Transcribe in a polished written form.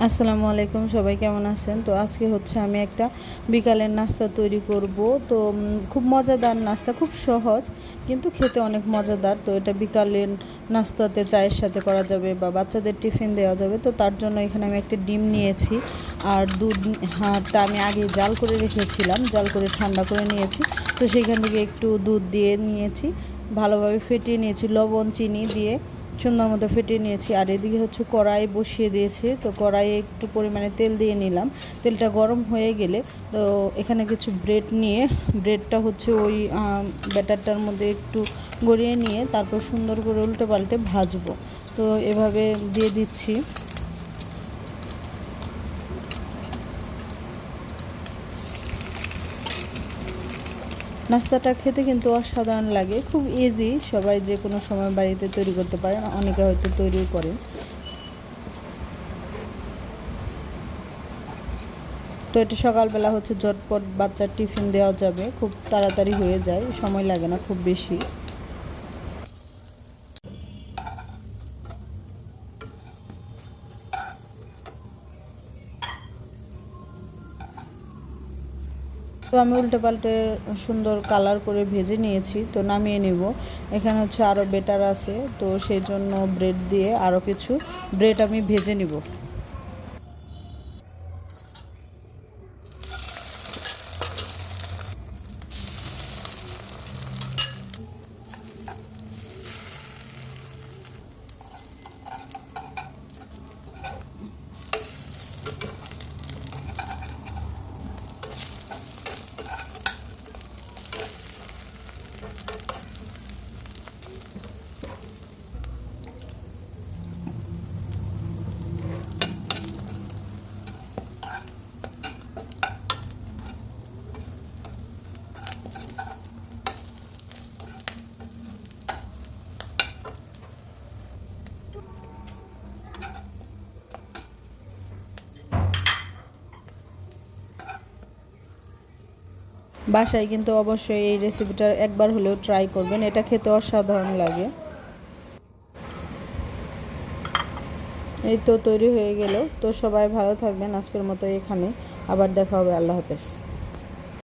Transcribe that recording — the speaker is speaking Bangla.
আসসালামু আলাইকুম, সবাই কেমন আছেন? তো আজকে হচ্ছে আমি একটা বিকালের নাস্তা তৈরি করব। তো খুব মজাদার নাস্তা, খুব সহজ কিন্তু খেতে অনেক মজাদার। তো এটা বিকালের নাস্তাতে চায়ের সাথে করা যাবে বা বাচ্চাদের টিফিন দেওয়া যাবে। তো তার জন্য এখানে আমি একটা ডিম নিয়েছি আর দুধটা আমি আগে জাল করে রেখেছিলাম, জাল করে ঠান্ডা করে নিয়েছি। তো সেইখান থেকে একটু দুধ দিয়ে নিয়েছি, ভালোভাবে ফেটিয়ে নিয়েছি, লবণ চিনি দিয়ে সুন্দর মতো ফেটিয়ে নিয়েছি। আর এদিকে হচ্ছে কড়াই বসিয়ে দিয়েছি। তো কড়াইয়ে একটু পরিমাণে তেল দিয়ে নিলাম। তেলটা গরম হয়ে গেলে তো এখানে কিছু ব্রেড নিয়ে ব্রেডটা হচ্ছে ওই ব্যাটারটার মধ্যে একটু গড়িয়ে নিয়ে তারপর সুন্দর করে উল্টে পাল্টে ভাজবো। তো এভাবে দিয়ে দিচ্ছি। নাস্তাটা খেতে কিন্তু অসাধারণ লাগে, খুব ইজি, সবাই যে কোনো সময় বাড়িতে তৈরি করতে পারেন, অনেকে হয়তো তৈরিও করেন। তো এটা সকালবেলা হচ্ছে ঝটপট বাচ্চার টিফিন দেওয়া যাবে, খুব তাড়াতাড়ি হয়ে যায়, সময় লাগে না খুব বেশি। তো আমি উল্টে পাল্টে সুন্দর কালার করে ভেজে নিয়েছি। তো নামিয়ে নিব। এখানে হচ্ছে আরও বেটার আছে, তো সেই জন্য ব্রেড দিয়ে আরও কিছু ব্রেড আমি ভেজে নিব। বাসায় কিন্তু অবশ্যই এই রেসিপিটা একবার হলেও ট্রাই করবেন, এটা খেতে অসাধারণ লাগে। এই তো তৈরি হয়ে গেল। তো সবাই ভালো থাকবেন, আজকের মতো এখানে, আবার দেখা হবে, আল্লাহ হাফেজ।